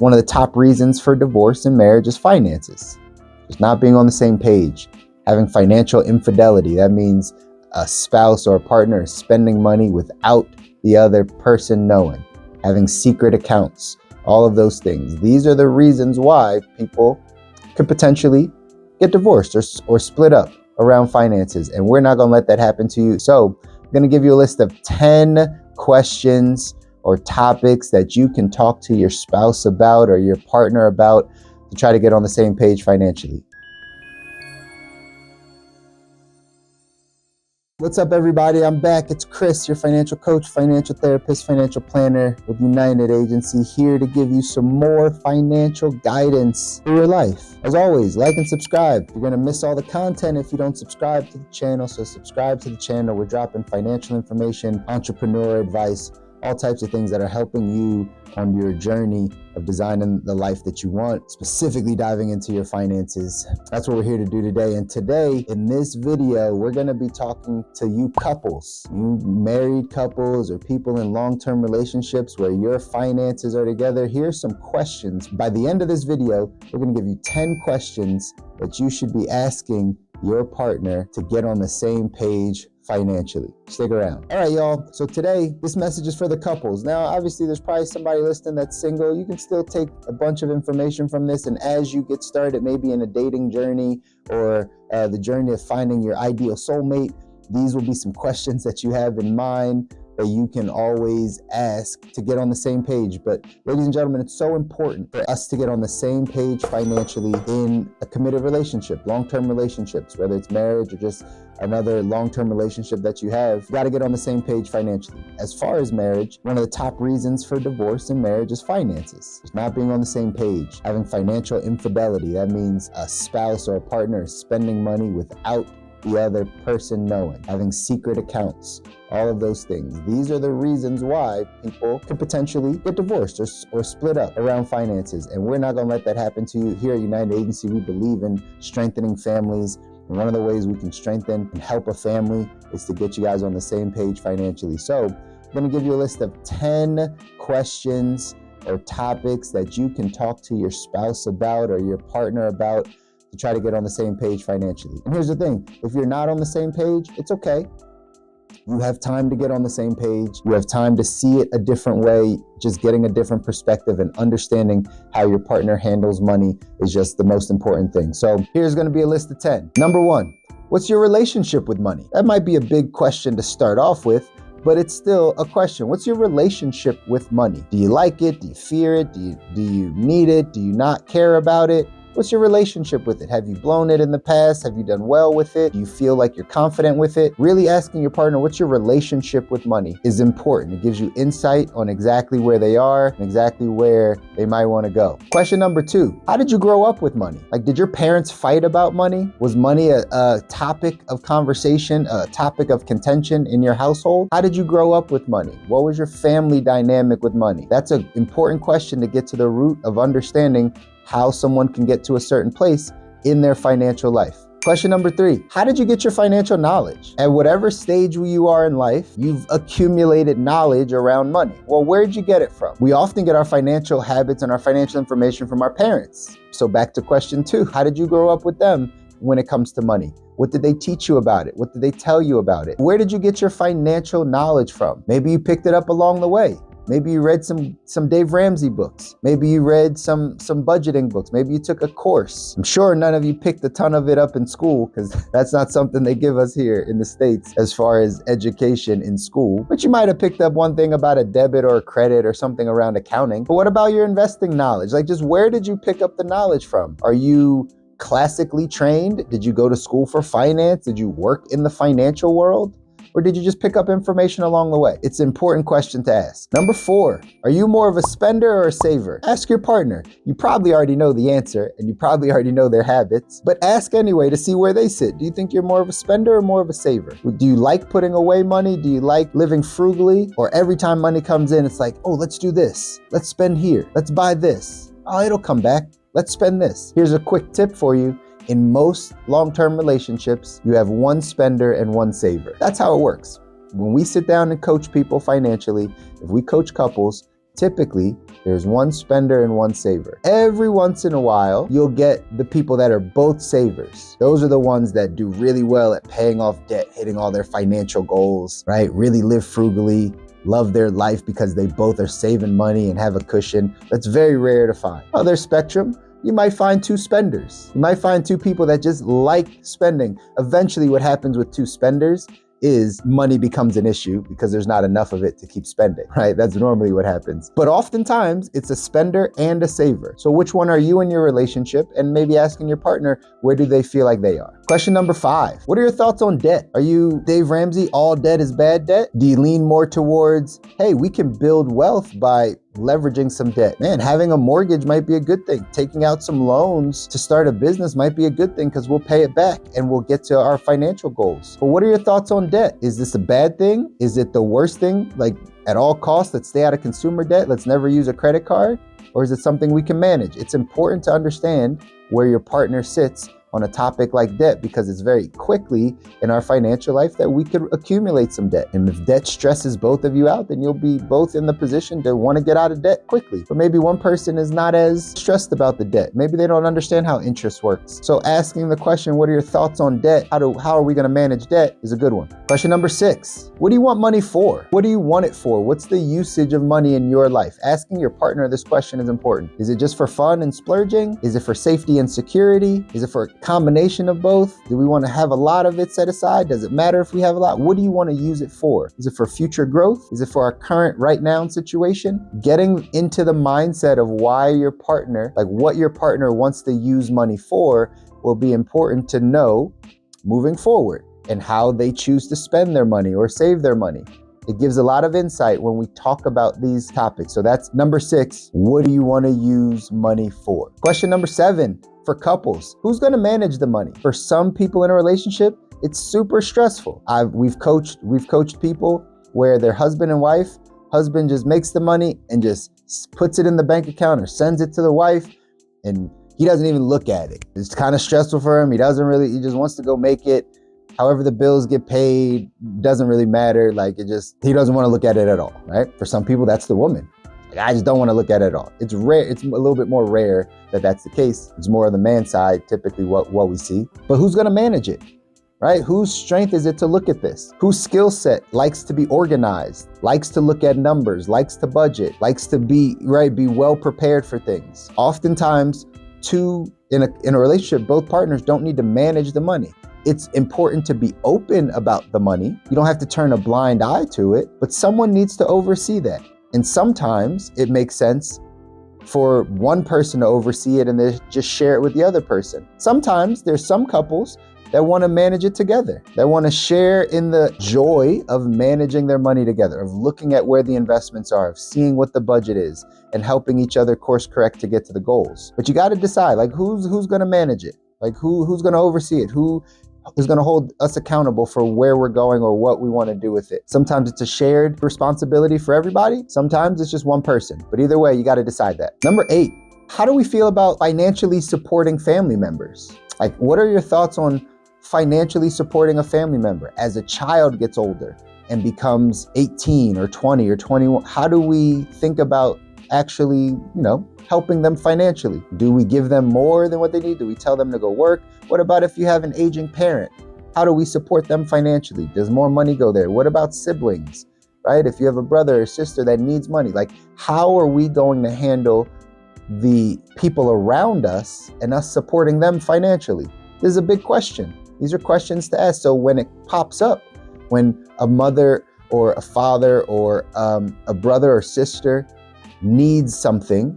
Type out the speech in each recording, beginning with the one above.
one of the top reasons for divorce and marriage is finances. Just not being on the same page, having financial infidelity. That means a spouse or a partner is spending money without the other person knowing, having secret accounts, all of those things. These are the reasons why people could potentially get divorced or split up around finances. And we're not going to let that happen to you. So I'm going to give you a list of 10 questions or topics that you can talk to your spouse about or your partner about to try to get on the same page financially. What's up, everybody? I'm back. It's Chris, your financial coach, financial therapist, financial planner with United Agency, here to give you some more financial guidance for your life. As always, like and subscribe. You're going to miss all the content if you don't subscribe to the channel, so subscribe to the channel. We're dropping financial information, entrepreneur advice, all types of things that are helping you on your journey of designing the life that you want, specifically diving into your finances. That's what we're here to do today. And today, in this video, we're going to be talking to you couples, you married couples or people in long-term relationships where your finances are together. Here's some questions. By the end of this video, we're going to give you 10 questions that you should be asking your partner to get on the same page financially. Stick around. All right, y'all. So today, this message is for the couples. Now, obviously, there's probably somebody listening that's single. You can still take a bunch of information from this, and as you get started, maybe in a dating journey or the journey of finding your ideal soulmate, these will be some questions that you have in mind that you can always ask to get on the same page. But ladies and gentlemen, it's so important for us to get on the same page financially in a committed relationship, long-term relationships, whether it's marriage or just another long-term relationship that you have. You got to get on the same page financially. As far as marriage, one of the top reasons for divorce and marriage is finances. It's not being on the same page, having financial infidelity. That means a spouse or a partner is spending money without the other person knowing, having secret accounts, all of those things. These are the reasons why people can potentially get divorced or split up around finances. And we're not going to let that happen to you. Here at United Agency, we believe in strengthening families. And one of the ways we can strengthen and help a family is to get you guys on the same page financially. So I'm going to give you a list of 10 questions or topics that you can talk to your spouse about or your partner about to try to get on the same page financially. And here's the thing, if you're not on the same page, it's okay. You have time to get on the same page. You have time to see it a different way. Just getting a different perspective and understanding how your partner handles money is just the most important thing. So here's going to be a list of 10. Number 1, what's your relationship with money? That might be a big question to start off with, but it's still a question. What's your relationship with money? Do you like it? Do you fear it? Do you need it? Do you not care about it? What's your relationship with it? Have you blown it in the past? Have you done well with it? Do you feel like you're confident with it? Really asking your partner, what's your relationship with money is important. It gives you insight on exactly where they are and exactly where they might want to go. Question number 2, how did you grow up with money? Like, did your parents fight about money? Was money a topic of conversation, a topic of contention in your household? How did you grow up with money? What was your family dynamic with money? That's an important question to get to the root of understanding how someone can get to a certain place in their financial life. Question number 3, how did you get your financial knowledge? At whatever stage you are in life, you've accumulated knowledge around money. Well, where did you get it from? We often get our financial habits and our financial information from our parents. So back to question 2, how did you grow up with them when it comes to money? What did they teach you about it? What did they tell you about it? Where did you get your financial knowledge from? Maybe you picked it up along the way. Maybe you read some Dave Ramsey books. Maybe you read some budgeting books. Maybe you took a course. I'm sure none of you picked a ton of it up in school because that's not something they give us here in the States as far as education in school. But you might have picked up one thing about a debit or a credit or something around accounting. But what about your investing knowledge? Like, just where did you pick up the knowledge from? Are you classically trained? Did you go to school for finance? Did you work in the financial world? Or did you just pick up information along the way? It's an important question to ask. Number 4, are you more of a spender or a saver? Ask your partner. You probably already know the answer and you probably already know their habits, but ask anyway to see where they sit. Do you think you're more of a spender or more of a saver? Do you like putting away money? Do you like living frugally? Or every time money comes in, it's like, oh, let's do this. Let's spend here. Let's buy this. Oh, it'll come back. Let's spend this. Here's a quick tip for you. In most long-term relationships, you have one spender and one saver. That's how it works. When we sit down and coach people financially, if we coach couples, Typically, there's one spender and one saver. Every once in a while, you'll get the people that are both savers. Those are the ones that do really well at paying off debt, hitting all their financial goals, right? Really live frugally, love their life because they both are saving money and have a cushion. That's very rare to find. Other spectrum, you might find two spenders. You might find two people that just like spending. Eventually, what happens with two spenders is money becomes an issue because there's not enough of it to keep spending, right? That's normally what happens. But oftentimes it's a spender and a saver. So which one are you in your relationship? And maybe asking your partner, where do they feel like they are? Question number 5, what are your thoughts on debt? Are you Dave Ramsey, all debt is bad debt? Do you lean more towards, hey, we can build wealth by leveraging some debt? Man, having a mortgage might be a good thing. Taking out some loans to start a business might be a good thing because we'll pay it back and we'll get to our financial goals. But what are your thoughts on debt? Is this a bad thing? Is it the worst thing? Like at all costs, let's stay out of consumer debt. Let's never use a credit card. Or is it something we can manage? It's important to understand where your partner sits on a topic like debt because it's very quickly in our financial life that we could accumulate some debt. And if debt stresses both of you out, then you'll be both in the position to want to get out of debt quickly. But maybe one person is not as stressed about the debt. Maybe they don't understand how interest works. So asking the question, what are your thoughts on debt? How are we going to manage debt is a good one. Question number 6, what do you want money for? What do you want it for? What's the usage of money in your life? Asking your partner this question is important. Is it just for fun and splurging? Is it for safety and security? Is it for combination of both? Do we want to have a lot of it set aside? Does it matter if we have a lot? What do you want to use it for? Is it for future growth? Is it for our current right now situation? Getting into the mindset of why your partner, like what your partner wants to use money for, will be important to know moving forward and how they choose to spend their money or save their money. It gives a lot of insight when we talk about these topics. So that's number 6. What do you want to use money for? Question number 7, for couples, who's going to manage the money? For some people in a relationship, it's super stressful. We've coached people where their husband and wife, husband just makes the money and just puts it in the bank account or sends it to the wife, and he doesn't even look at it. It's kind of stressful for him. He just wants to go make it. However the bills get paid, doesn't really matter. He doesn't want to look at it at all, right? For some people, that's the woman. I just don't want to look at it at all. It's rare. It's a little bit more rare that that's the case. It's more on the man side, typically what we see. But who's going to manage it, right? Whose strength is it to look at this? Whose skill set likes to be organized, likes to look at numbers, likes to budget, likes to be well prepared for things? Oftentimes, in a relationship, both partners don't need to manage the money. It's important to be open about the money. You don't have to turn a blind eye to it, but someone needs to oversee that. And sometimes it makes sense for one person to oversee it and then just share it with the other person. Sometimes there's some couples that want to manage it together, that want to share in the joy of managing their money together, of looking at where the investments are, of seeing what the budget is, and helping each other course correct to get to the goals. But you got to decide, who's going to manage it? Who's going to oversee it? Who is going to hold us accountable for where we're going or what we want to do with it? Sometimes it's a shared responsibility for everybody. Sometimes it's just one person. But either way, you got to decide that. Number 8, how do we feel about financially supporting family members? What are your thoughts on financially supporting a family member as a child gets older and becomes 18 or 20 or 21? How do we think about actually, helping them financially? Do we give them more than what they need? Do we tell them to go work? What about if you have an aging parent? How do we support them financially? Does more money go there? What about siblings, right? If you have a brother or sister that needs money, how are we going to handle the people around us and us supporting them financially? This is a big question. These are questions to ask. So when it pops up, when a mother or a father or a brother or sister needs something,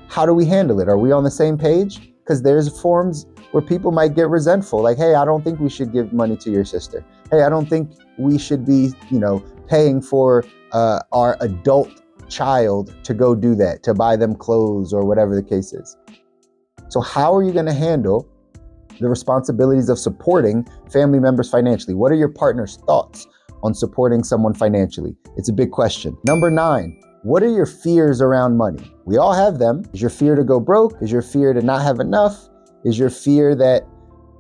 how do we handle it? Are we on the same page? Because there's forms where people might get resentful. Hey, I don't think we should give money to your sister. Hey, I don't think we should be, paying for our adult child to go do that, to buy them clothes or whatever the case is. So how are you going to handle the responsibilities of supporting family members financially? What are your partner's thoughts on supporting someone financially? It's a big question. Number 9, what are your fears around money? We all have them. Is your fear to go broke? Is your fear to not have enough? Is your fear that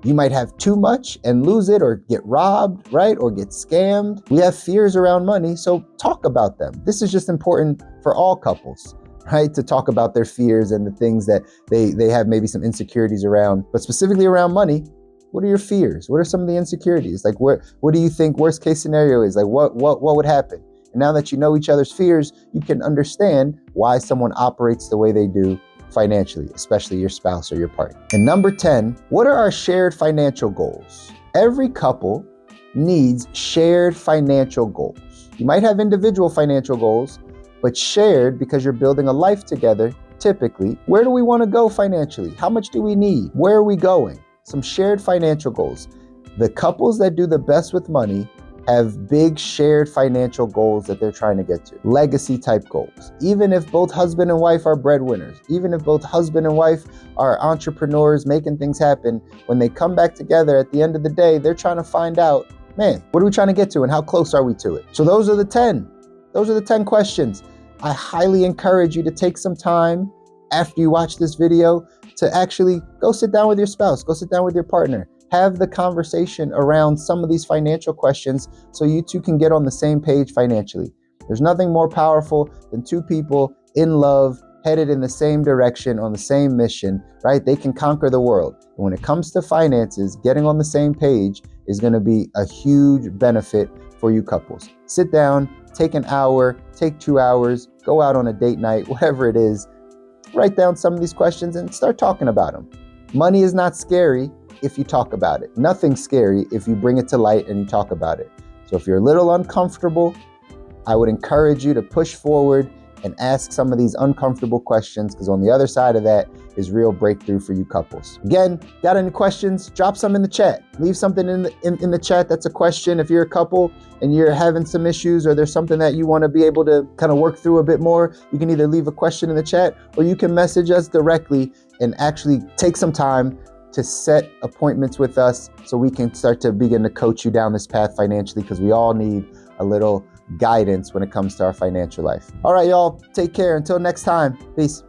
you might have too much and lose it or get robbed, right? Or get scammed? We have fears around money, so talk about them. This is just important for for all couples, right? To talk about their fears and the things that they have maybe some insecurities around, but specifically around money. What are your fears? What are some of the insecurities? Like what do you think worst case scenario is? Like what would happen? And now that you know each other's fears, you can understand why someone operates the way they do financially, especially your spouse or your partner. And number 10, what are our shared financial goals? Every couple needs shared financial goals. You might have individual financial goals, but shared because you're building a life together. Typically, where do we want to go financially? How much do we need? Where are we going? Some shared financial goals. The couples that do the best with money have big shared financial goals that they're trying to get to. Legacy type goals. Even if both husband and wife are breadwinners, even if both husband and wife are entrepreneurs making things happen, when they come back together at the end of the day, they're trying to find out, man, what are we trying to get to and how close are we to it? So those are the 10. Those are the 10 questions. I highly encourage you to take some time after you watch this video to actually go sit down with your spouse, go sit down with your partner, have the conversation around some of these financial questions so you two can get on the same page financially. There's nothing more powerful than two people in love, headed in the same direction, on the same mission, right? They can conquer the world. And when it comes to finances, getting on the same page is going to be a huge benefit for you couples. Sit down, take an hour, take 2 hours, go out on a date night, whatever it is. Write down some of these questions and start talking about them. Money is not scary if you talk about it. Nothing's scary if you bring it to light and you talk about it. So if you're a little uncomfortable, I would encourage you to push forward and ask some of these uncomfortable questions, because on the other side of that is real breakthrough for you couples. Again, got any questions? Drop some in the chat. Leave something in the chat that's a question. If you're a couple and you're having some issues or there's something that you want to be able to kind of work through a bit more, you can either leave a question in the chat or you can message us directly and actually take some time to set appointments with us so we can start to begin to coach you down this path financially, because we all need a little guidance when it comes to our financial life. All right, y'all, take care. Until next time, peace.